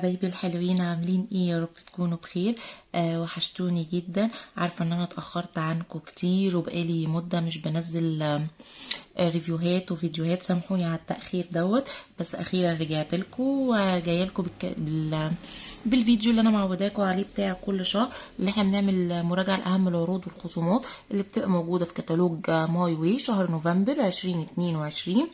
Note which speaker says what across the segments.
Speaker 1: حبايبي الحلوين، عاملين ايه؟ يا رب تكونوا بخير. وحشتوني جدا. عارفه ان انا اتاخرت عنكم كتير وبقالي مده مش بنزل ريفيوهات وفيديوهات. سامحوني على التاخير دوت، بس اخيرا رجعت لكم وجايه لكم بالفيديو اللي انا معوداكم عليه بتاع كل شهر، اللي احنا بنعمل مراجعه لاهم العروض والخصومات اللي بتبقى موجوده في كتالوج ماي واي شهر نوفمبر 2022،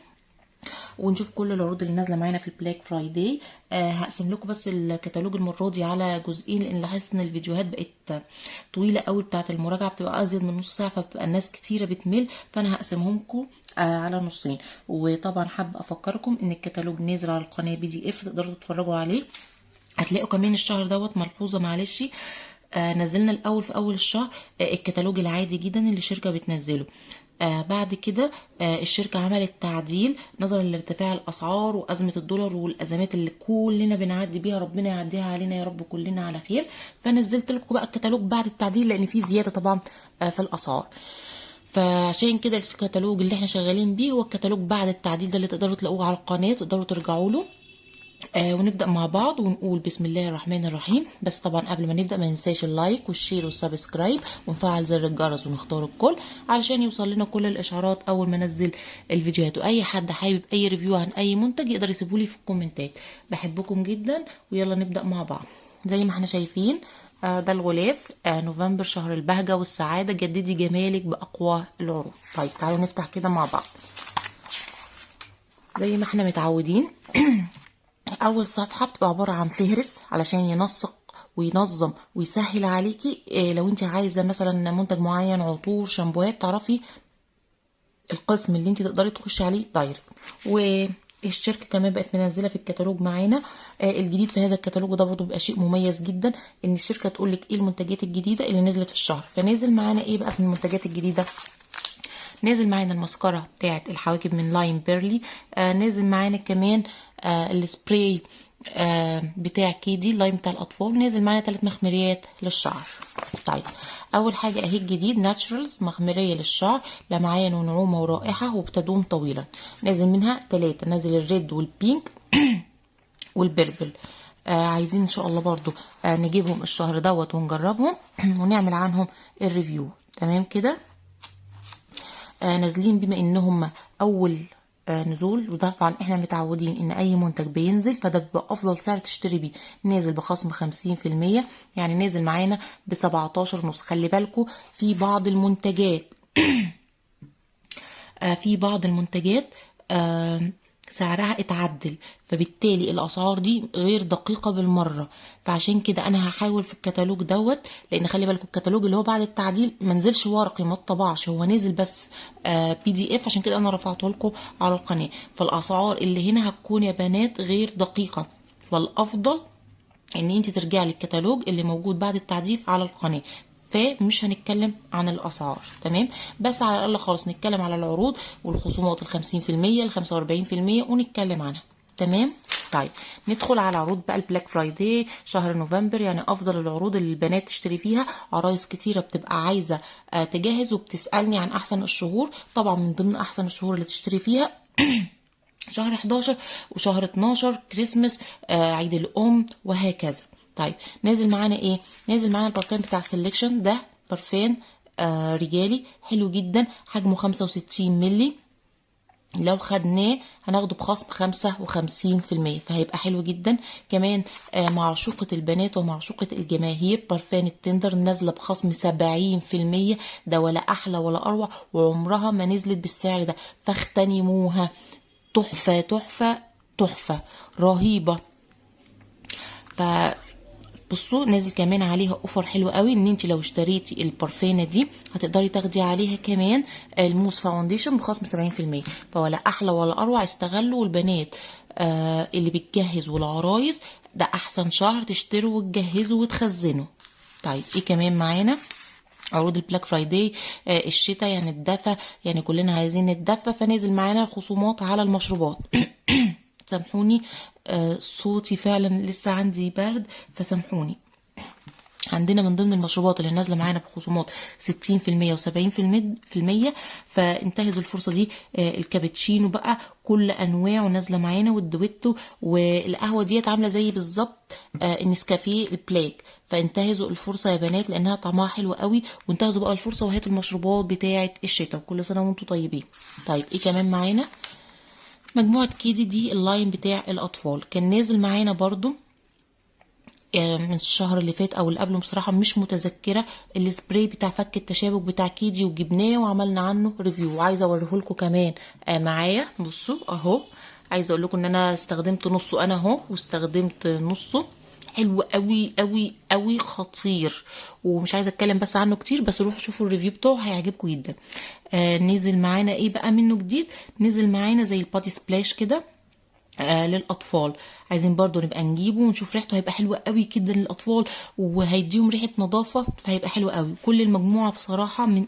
Speaker 1: ونشوف كل العروض اللي نازله معانا في البلاك فرايداي. هقسم لكم بس الكتالوج المره دي على جزئين، لان لاحظت ان الفيديوهات بقت طويله قوي، بتاعه المراجعه بتبقى ازيد من نص ساعه، فبتبقى الناس كتيره بتمل، فانا هقسمهم لكم على نصين. وطبعا حابه افكركم ان الكتالوج نازل على القناه PDF، تقدروا تتفرجوا عليه. هتلاقوا كمان الشهر دوت ملحوظه معلش، نزلنا الاول في اول الشهر الكتالوج العادي جدا اللي الشركه بتنزله. بعد كده الشركة عملت تعديل نظرا لارتفاع الأسعار وأزمة الدولار والأزمات اللي كلنا بنعدي بيها، ربنا يعديها علينا يا رب كلنا على خير. فنزلت لكم بقى الكتالوج بعد التعديل، لأن في زيادة طبعا في الأسعار. فعشان كده الكتالوج اللي احنا شغالين بيه هو الكتالوج بعد التعديل ده، اللي تقدروا تلاقوه على القناة، تقدروا ترجعوا له. ونبدأ مع بعض ونقول بسم الله الرحمن الرحيم. بس طبعا قبل ما نبدأ ما ننساش اللايك والشير والسبسكرايب ونفعل زر الجرس ونختار الكل علشان يوصل لنا كل الاشعارات اول ما انزل الفيديوهات. واي حد حابب اي ريفيو عن اي منتج يقدر يسيبه لي في الكومنتات. بحبكم جدا، ويلا نبدأ مع بعض. زي ما احنا شايفين ده الغلاف، نوفمبر شهر البهجة والسعادة، جددي جمالك بأقوى العروض. طيب تعالوا نفتح كده مع بعض زي ما احنا متعودين. اول صفحه بتبقى عباره عن فهرس علشان ينسق وينظم ويسهل عليكي. لو انت عايزه مثلا منتج معين، عطور، شامبوهات، تعرفي القسم اللي انت تقدري تخشي عليه دايركت. والشركه كمان بقت منزله في الكتالوج معانا الجديد في هذا الكتالوج، ده برضه بيبقى شيء مميز جدا، ان الشركه تقول لك ايه المنتجات الجديده اللي نزلت في الشهر. فنازل معانا ايه بقى في المنتجات الجديده؟ نازل معانا المسكرة بتاعه الحواجب من لاين بيرلي. نازل معانا كمان السبراي بتاع كيدي لاين بتاع الاطفال. نازل معانا 3 مخمريات للشعر. طيب اول حاجه اهي الجديد ناتشرالز، مخمريه للشعر، لمعان ونعومه ورائحه وبتدوم طويلا. نازل منها 3، نازل الريد والبينك والبربل. عايزين ان شاء الله برضو نجيبهم الشهر دوت ونجربهم ونعمل عنهم الريفيو. تمام كده. نازلين بما انهم اول نزول، وطبعا احنا متعودين ان اي منتج بينزل فده بيبقى افضل سعر تشتري بيه. نازل بخصم 50%، يعني نازل معانا ب17 ونص. خلي بالكم في بعض المنتجات سعرها اتعدل، فبالتالي الاسعار دي غير دقيقه بالمره. فعشان كده انا هحاول في الكتالوج دوت، لان خلي بالكم الكتالوج اللي هو بعد التعديل منزلش ورقي، ما اتطبعش، هو نازل بس PDF، عشان كده انا رفعته لكم على القناه. فالاسعار اللي هنا هتكون يا بنات غير دقيقه، فالافضل ان انت ترجعي للكتالوج اللي موجود بعد التعديل على القناه. فمش هنتكلم عن الاسعار، تمام، بس على الاقل خالص نتكلم على العروض والخصومات 50% 45%، ونتكلم عنها. تمام. طيب ندخل على عروض بقى البلاك فرايداي شهر نوفمبر، يعني افضل العروض اللي البنات تشتري فيها. عرايس كتيره بتبقى عايزه تجهز وبتسالني عن احسن الشهور. طبعا من ضمن احسن الشهور اللي تشتري فيها شهر 11 وشهر 12 كريسمس، عيد الام وهكذا. طيب نازل معانا ايه؟ نازل معانا البرفان بتاع سيلكشن، ده برفان رجالي حلو جدا، حجمه 65 ملي. لو خدناه هناخده بخصم 55%، فهيبقى حلو جدا. كمان معشوقة البنات ومعشوقة الجماهير، برفان التندر نازلة بخصم 70%. ده ولا أحلى ولا أروع، وعمرها ما نزلت بالسعر ده، فاغتنموها. تحفة تحفة تحفة رهيبة. بصوا نازل كمان عليها اوفر حلو قوي، ان انت لو اشتريتي البرفانه دي هتقدري تاخدي عليها كمان الموس فاونديشن بخصم 70%. فولا احلى ولا اروع، استغلوا. والبنات اللي بتجهز والعرايس، ده احسن شهر تشتروا وتجهزوا وتخزنوا. طيب ايه كمان معانا؟ عروض البلاك فرايداي الشتاء، يعني الدفا، يعني كلنا عايزين نتدفى، فنازل معانا الخصومات على المشروبات. سامحوني صوتي فعلا لسه عندي برد، فسامحوني. عندنا من ضمن المشروبات اللي نازله معانا بخصومات 60% و70%، فانتهزوا الفرصه دي. الكابتشينو بقى كل انواعه نازله معانا، والدويتو، والقهوه ديت عامله زي بالظبط النسكافيه البلاك. فانتهزوا الفرصه يا بنات لانها طعمها حلو قوي، وانتهزوا بقى الفرصه وهاتوا المشروبات بتاعه الشتاء. وكل سنه وانتم طيبين. طيب ايه كمان معانا؟ مجموعه كيدي دي اللاين بتاع الاطفال، كان نازل معانا برضو من الشهر اللي فات او اللي قبله، بصراحه مش متذكره. السبراي بتاع فك التشابك بتاع كيدي، وجبناه وعملنا عنه ريفيو، وعايزه اوريه لكم كمان معايا. بصوا اهو، عايزه اقول لكم ان انا استخدمت نصه انا اهو، واستخدمت نصه. حلو قوي قوي قوي، خطير. ومش عايزه اتكلم بس عنه كتير، بس روحوا شوفوا الريفيو بتاعه هيعجبكم جدا. نزل معانا ايه بقى منه جديد؟ نزل معانا زي البادي سبلاش كده للاطفال. عايزين برضو نبقى نجيبه ونشوف ريحته، هيبقى حلوه قوي جدا للاطفال، وهيديهم ريحه نظافه، فهيبقى حلو قوي. كل المجموعه بصراحه من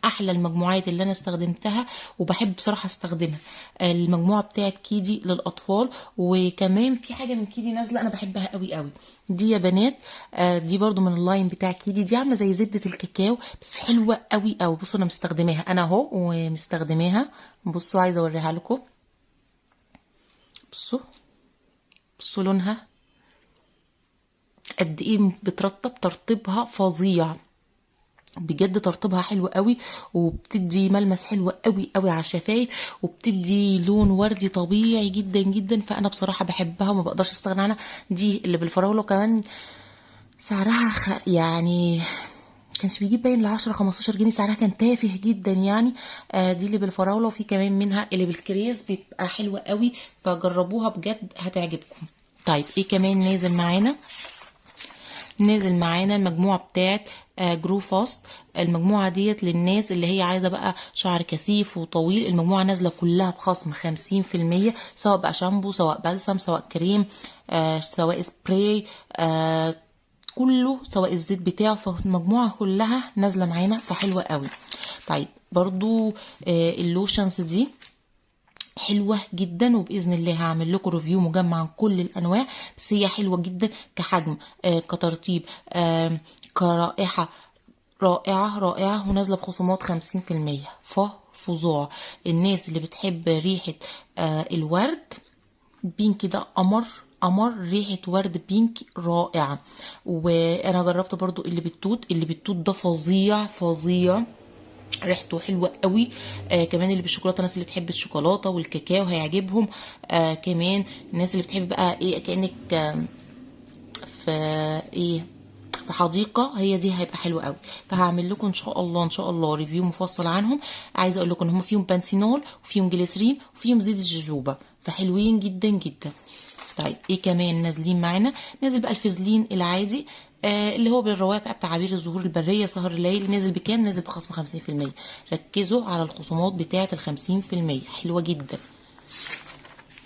Speaker 1: احلى المجموعات اللي انا استخدمتها، وبحب بصراحه استخدمها. المجموعه بتاعت كيدي للاطفال. وكمان في حاجه من كيدي نازله انا بحبها قوي قوي، دي يا بنات. دي برضو من اللاين بتاع كيدي، دي عامله زي زبده الكاكاو بس حلوه قوي قوي. بصوا انا مستخدماها انا اهو، ومستخدماها. بصوا عايزه اوريها لكم. بصوا لونها قد ايه بترطب، ترطيبها فظيع بجد، ترطيبها حلو قوي، وبتدي ملمس حلو قوي قوي على الشفايف، وبتدي لون وردي طبيعي جدا جدا. فانا بصراحه بحبها وما بقدرش استغنى عنها. دي اللي بالفراوله كمان سعرها يعني كانش بيجيب باين ل 10 15 جنيه، سعرها كان تافه جدا يعني. دي اللي بالفراوله، وفي كمان منها اللي بالكريز بيبقى حلوه قوي، فجربوها بجد هتعجبكم. طيب ايه كمان نازل معانا؟ نازل معانا المجموعه بتاعت جرو فاست. المجموعه ديت للناس اللي هي عايزه بقى شعر كثيف وطويل. المجموعه نازله كلها بخصم 50%، سواء بقى شامبو، سواء بلسم، سواء كريم، سواء سبراي، كله، سواء الزيت بتاعه. فالمجموعه كلها نازله معانا، فحلوه قوي. طيب برضو اللوشنز دي حلوه جدا، وباذن الله هعمل لكم ريفيو مجمع عن كل الانواع. بس هي حلوه جدا كحجم، كترطيب، كرائحه، رائعه رائعه، ونازله بخصومات 50%. فظاع. الناس اللي بتحب ريحه الورد بينك ده، قمر ريحة ورد بينك رائعة. وانا جربت برضو اللي بالتوت ده فظيع فظيع، ريحته حلوة قوي. كمان اللي بالشوكولاتة، الناس اللي بتحب الشوكولاتة والكاكاو هيعجبهم. كمان الناس اللي بتحب بقى ايه، كأنك في ايه، في حديقه، هي دي هيبقى حلو قوي. فهعمل لكم ان شاء الله ريفيو مفصل عنهم. عايزه اقول لكم ان هم فيهم بانسينول، وفيهم جليسرين، وفيهم زيت الجوجوبا، فحلوين جدا جدا. طيب ايه كمان نازلين معانا؟ نازل بقى الفازلين العادي، اللي هو بالروائح بقى بتاع عبير الزهور البريه، سهر الليل. نازل بكام؟ نازل بخصم 50%. ركزوا على الخصومات بتاعه ال50%، حلوه جدا.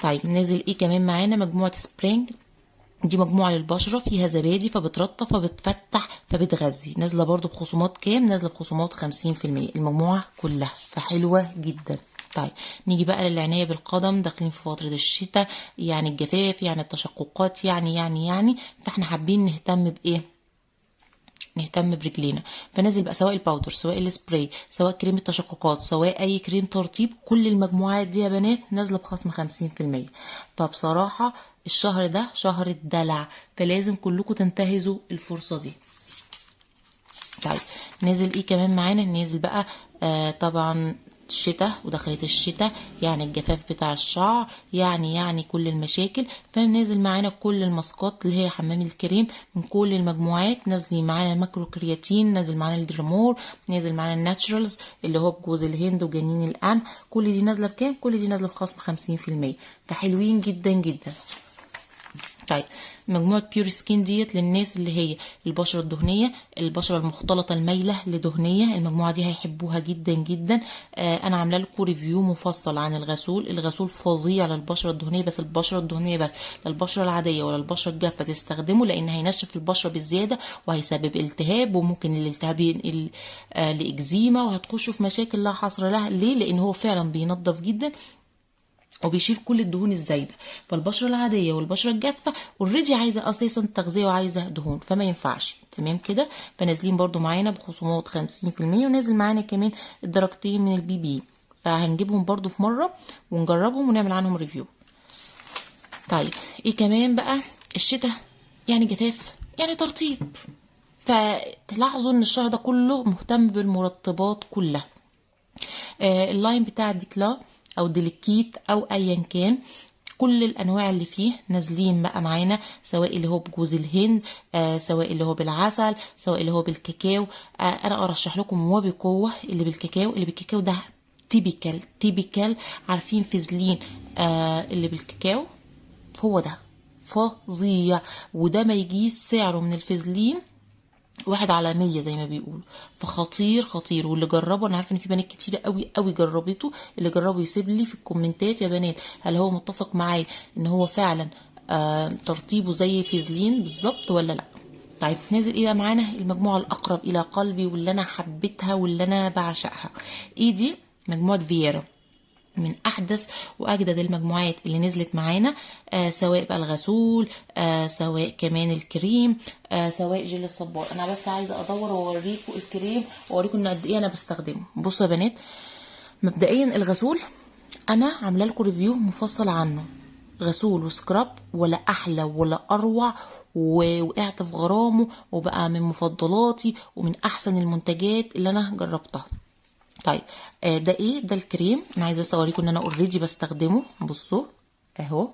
Speaker 1: طيب نازل ايه كمان معانا؟ مجموعه سبرينج. دي مجموعة للبشرة، فيها زبادي، فبترطب، فبتفتح، فبتغذي. نازلة برضو بخصومات كام؟ نازلة بخصومات 50% المجموعة كلها، فحلوة جدا. طيب نيجي بقى للعناية بالقدم. داخلين في فترة الشتاء، يعني الجفاف، يعني التشققات، يعني فاحنا حابين نهتم بإيه؟ نهتم برجلينا. فنازل بقى سواء الباودر، سواء السبراي، سواء كريم التشققات، سواء اي كريم ترطيب، كل المجموعات دي يا بنات نازله بخصم 50%. فبصراحه الشهر ده شهر الدلع، فلازم كلكم تنتهزوا الفرصه دي. طيب نازل ايه كمان معانا؟ نازل بقى طبعا الشتاء، ودخلت الشتاء يعني الجفاف بتاع الشعر، يعني كل المشاكل. فنازل معانا كل الماسكات اللي هي حمام الكريم من كل المجموعات. نازل معانا ماكرو كرياتين، نازل معانا الجرامور، نازل معانا الناتشرالز اللي هو بجوز الهند وجنين القمح. كل دي نازله بكام؟ كل دي نازله بخصم 50%، فحلوين جدا جدا. طيب مجموعة بيور سكين ديت للناس اللي هي البشرة الدهنية، البشرة المختلطة المايلة لدهنية. المجموعة دي هيحبوها جدا جدا. انا عامله لكم ريفيو مفصل عن الغسول فظيع للبشرة الدهنية، بس البشرة الدهنية بس، لا البشرة العادية ولا البشرة الجافة تستخدمه، لان هينشف البشرة بالزيادة، وهيسبب التهاب، وممكن الالتهاب ينقل لاكزيما، وهتخشوا في مشاكل لا حصر لها. ليه؟ لان هو فعلا بينظف جدا، وبيشيل كل الدهون الزايده. فالبشره العاديه والبشره الجافه اوريدي عايزه اساسا تغذيه وعايزه دهون، فما ينفعش. تمام كده. فنازلين برضو معانا بخصومات 50%، ونازل معانا كمان الدرجتين من البي بي، فهنجيبهم برضو في مره ونجربهم ونعمل عنهم ريفيو. طيب ايه كمان بقى؟ الشتاء يعني جفاف يعني ترطيب، فتلاحظوا ان الشهر ده كله مهتم بالمرطبات كلها. اللاين بتاع ديكلا او ديليكيت او ايا كان، كل الانواع اللي فيه نازلين بقى معانا، سواء اللي هو بجوز الهند، سواء اللي هو بالعسل، سواء اللي هو بالكاكاو. انا ارشح لكم وبقوه اللي بالكاكاو. اللي بالكاكاو ده تيبيكال. عارفين فازلين اللي بالكاكاو؟ هو ده فظيع، وده ما يجيش سعره من الفازلين 1/100 زي ما بيقولوا. فخطير خطير، واللي جربه انا عارفه ان في بنات كتيره قوي قوي جربته. اللي جربه يسيب لي في الكومنتات يا بنات هل هو متفق معايا ان هو فعلا ترطيبه زي فازلين بالظبط ولا لا. طيب نازل ايه بقى معانا؟ المجموعه الاقرب الى قلبي واللي انا حبيتها واللي انا بعشقها، ايه دي؟ مجموعه فييرا، من احدث واجدد المجموعات اللي نزلت معانا. سواء بقى الغسول، سواء كمان الكريم، سواء جل الصبار. انا بس عايزه ادور واوريكم الكريم واوريكم ان قد ايه انا بستخدمه. بصوا يا بنات، مبدئيا الغسول انا عامله لكم ريفيو مفصل عنه، غسول وسكراب، ولا احلى ولا اروع، ووقعت في غرامه وبقى من مفضلاتي ومن احسن المنتجات اللي انا جربتها. طيب ده ايه؟ ده الكريم. انا عايزه بس اوريكم ان انا اوريدي بستخدمه. بصوا اهو،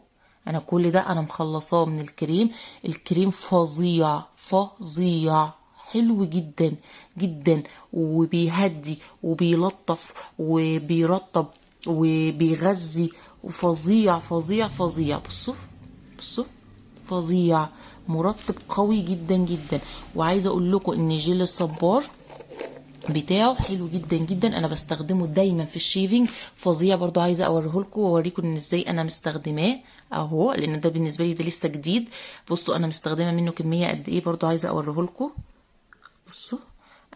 Speaker 1: انا كل ده انا مخلصاه من الكريم. الكريم فظيع فظيع، حلو جدا جدا، وبيهدي وبيلطف وبيرطب وبيغذي، وفظيع فظيع فظيع. بصوا بصوا، فظيع، مرطب قوي جدا جدا. وعايزه اقول لكم ان جيل الصبار بتاعه حلو جدا جدا، انا بستخدمه دايما في الشيفنج، فظيع برضو. عايزه اوريه لكم واوريكم ان ازاي انا مستخدماه اهو، لان ده بالنسبه لي ده لسه جديد. بصوا انا مستخدمه منه كميه قد ايه، برضو عايزه اوريه لكم. بصوا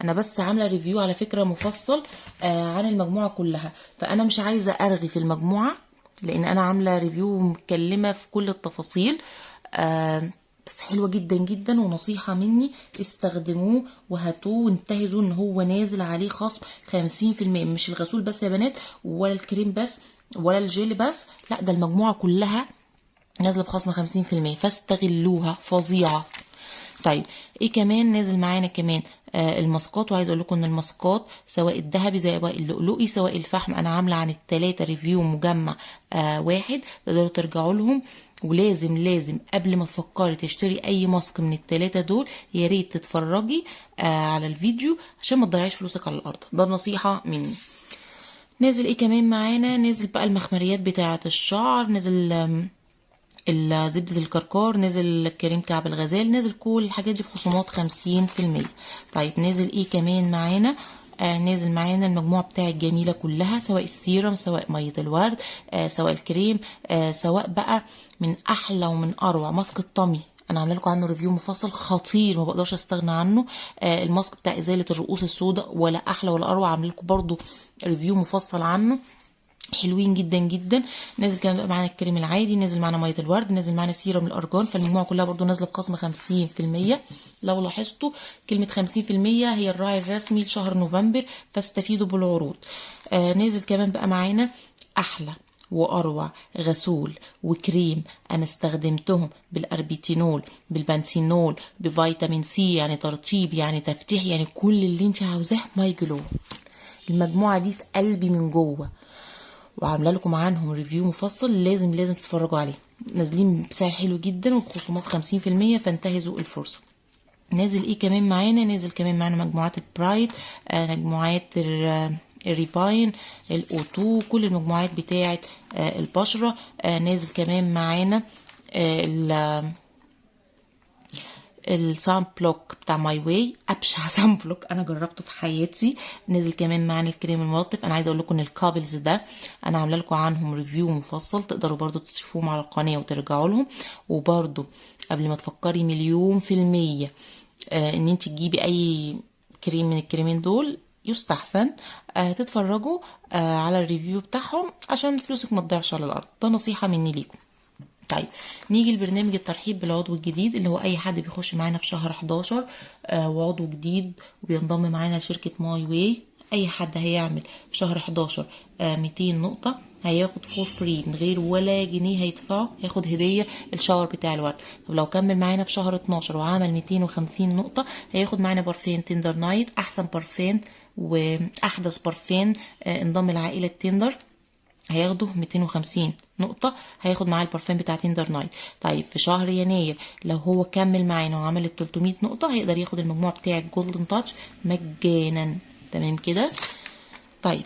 Speaker 1: انا بس عامله ريفيو على فكره مفصل عن المجموعه كلها، فانا مش عايزه ارغي في المجموعه لان انا عامله ريفيو متكلمه في كل التفاصيل. بس حلوه جدا جدا، ونصيحه مني استخدموه وهاتوه وانتهزوا ان هو نازل عليه خصم 50%. مش الغسول بس يا بنات، ولا الكريم بس، ولا الجيل بس، لا ده المجموعه كلها نازله بخصم 50%، فاستغلوها، فظيعه. طيب ايه كمان نازل معانا كمان؟ الماسكات. وعايز اقول لكم ان الماسكات سواء الذهبي سواء اللؤلؤي سواء الفحم، انا عامله عن الثلاثه ريفيو مجمع واحد، تقدروا ترجعوا لهم. ولازم لازم قبل ما تفكري تشتري اي ماسك من الثلاثه دول يا ريت تتفرجي على الفيديو عشان ما تضيعيش فلوسك على الارض، ده نصيحه مني. نازل ايه كمان معانا؟ نازل بقى المخمريات بتاعه الشعر، نازل زبدة الكركار، نزل كريم كعب الغزال، نزل كل الحاجات دي بخصومات 50%. طيب نازل ايه كمان معانا؟ نازل معانا المجموعة بتاع الجميلة كلها، سواء السيرم سواء مية الورد سواء الكريم سواء بقى من احلى ومن اروع ماسك الطمي. انا عامله لكم عنه ريفيو مفصل خطير، ما بقدرش استغنى عنه. الماسك بتاع ازاله الرؤوس السوداء، ولا احلى ولا اروع، عامله لكم برضو ريفيو مفصل عنه، حلوين جدا جدا. نازل كمان بقى معانا الكريم العادي، نازل معانا ميه الورد، نازل معانا سيرم الارجان. فالمجموعه كلها برضو نازله بخصم 50%. لو لاحظتوا كلمه 50% هي الراعي الرسمي لشهر نوفمبر، فاستفيدوا بالعروض. نازل كمان بقى معانا احلى واروع غسول وكريم انا استخدمتهم بالاربيتينول بالبنسينول بفيتامين سي، يعني ترطيب يعني تفتيح يعني كل اللي انت عاوزاه. ماي جلو المجموعه دي في قلبي من جوه، وعامله لكم عنهم ريفيو مفصل، لازم لازم تتفرجوا عليه. نازلين بسعر حلو جدا وبخصومات 50%، فانتهزوا الفرصه. نازل ايه كمان معانا؟ نازل كمان معانا مجموعات البرايت، مجموعات الريفاين، الاوتو، كل المجموعات بتاعه البشره. نازل كمان معانا السان بلوك بتاع ماي واي، ابشع سان بلوك انا جربته في حياتي. نزل كمان معانا الكريم الملطف. انا عايزه اقول لكم ان الكابلز ده انا عامله لكم عنهم ريفيو مفصل، تقدروا برضو تشوفوهم على القناه وترجعوا لهم. وبرضو قبل ما تفكري مليون في المية ان انت تجيبي اي كريم من الكريمين دول، يستحسن تتفرجوا على الريفيو بتاعهم عشان فلوسك ما تضيعش على الارض. ده نصيحة مني ليكم. طيب نيجي لبرنامج الترحيب بالعضو الجديد، اللي هو اي حد بيخش معانا في شهر 11 وعضو جديد وبينضم معانا لشركة ماي واي. اي حد هيعمل في شهر 11 200 نقطة هياخد فور فري من غير ولا جنيه هيدفعه، هياخد هدية الشاور بتاع الورد. طب لو كمل معانا في شهر 12 وعمل 250 نقطة هياخد معانا بارفين تندر نايت، احسن بارفين واحدث بارفين انضم لعائلة تندر، هياخده 250 نقطة، هياخد معاه البارفان بتاع تندر نايت. طيب في شهر يناير لو هو كمل معانا وعمل ال 300 نقطة هيقدر ياخد المجموع بتاع الجولدن تاتش مجانا. تمام كده. طيب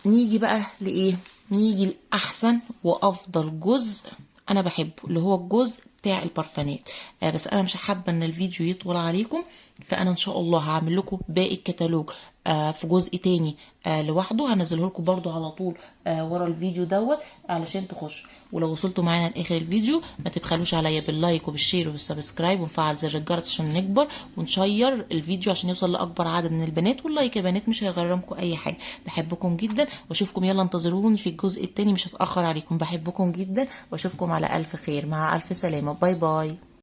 Speaker 1: نيجي بقى لإيه؟ نيجي لأحسن وأفضل جزء أنا بحبه، اللي هو الجزء بتاع البرفانات. بس أنا مش حابة إن الفيديو يطول عليكم، فأنا إن شاء الله هعمل لكم باقي الكتالوج في جزء تاني لوحده، هنزله لكم برضو على طول ورا الفيديو دوت علشان تخشوا. ولو وصلتوا معانا لاخر الفيديو ما تبخلوش عليا باللايك وبالشير وبالسبسكرايب ونفعل زر الجرس عشان نكبر ونشير الفيديو عشان يوصل لاكبر عدد من البنات. واللايك يا بنات مش هيغرمكم اي حاجه. بحبكم جدا واشوفكم، يلا انتظروني في الجزء التاني مش هتاخر عليكم. بحبكم جدا واشوفكم على الف خير، مع الف سلامه، باي باي.